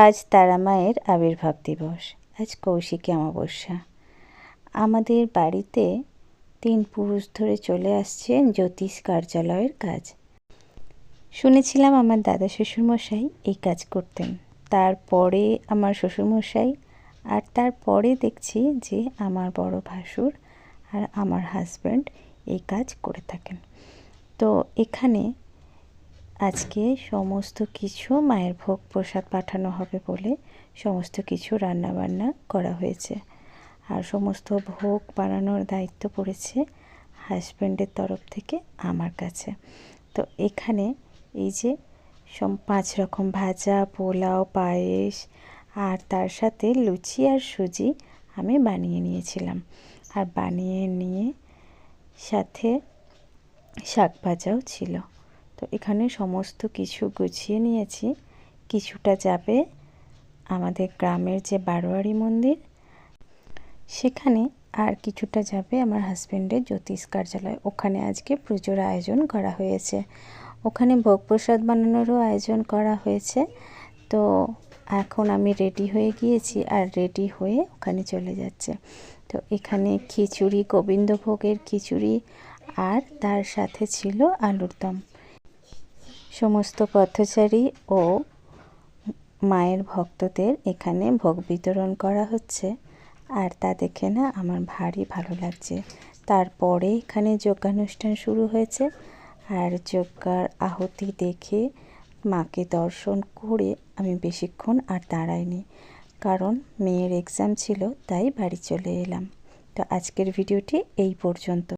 আজ তারা মায়ের আবির্ভাব দিবস। আজ কৌশিকী অমাবস্যা। আমাদের বাড়িতে 3 পুরুষ ধরে চলে আসছেন জ্যোতিষ কার্যালয়ের কাজ। শুনেছিলাম আমার দাদা শ্বশুরমশাই এই কাজ করতেন, তারপরে আমার শ্বশুরমশাই, আর তারপরে দেখছি যে আমার বড় ভাসুর আর আমার হাজব্যান্ড এই কাজ করে থাকেন। তো এখানে আজকে সমস্ত কিছু মায়ের ভোগ প্রসাদ পাঠানো হবে বলে সমস্ত কিছু রান্নাবান্না করা হয়েছে, আর সমস্ত ভোগ বানানোর দায়িত্ব পড়েছে হাজব্যান্ডের তরফ থেকে আমার কাছে। তো এখানে এই যে 5 রকম ভাজা, পোলাও, পায়েস আর তার সাথে লুচি আর সুজি আমি বানিয়ে নিয়েছিলাম, আর বানিয়ে নিয়ে সাথে শাক ভাজাও ছিল। তো এখানে সমস্ত কিছু গুছিয়ে নিয়েছি। কিছুটা যাবে আমাদের গ্রামের যে বারোয়ারি মন্দির সেখানে, আর কিছুটা যাবে আমার হাজব্যান্ডের জ্যোতিষ কার্যালয়। ওখানে আজকে পুজোর আয়োজন করা হয়েছে, ওখানে ভোগ প্রসাদ বানানোরও আয়োজন করা হয়েছে। তো এখন আমি রেডি হয়ে গিয়েছি, আর রেডি হয়ে ওখানে চলে যাচ্ছে। তো এখানে খিচুড়ি, গোবিন্দভোগের খিচুড়ি, আর তার সাথে ছিল আলুর দম। সমস্ত পথচারী ও মায়ের ভক্তদের এখানে ভোগ বিতরণ করা হচ্ছে, আর তা দেখে না আমার ভারী ভালো লাগছে। তারপরে এখানে যজ্ঞানুষ্ঠান শুরু হয়েছে, আর যজ্ঞার আহুতি দেখে মাকে দর্শন করে আমি বেশিক্ষণ আর দাঁড়াইনি, কারণ মেয়ের এক্সাম ছিল, তাই বাড়ি চলে এলাম। তো আজকের ভিডিওটি এই পর্যন্ত।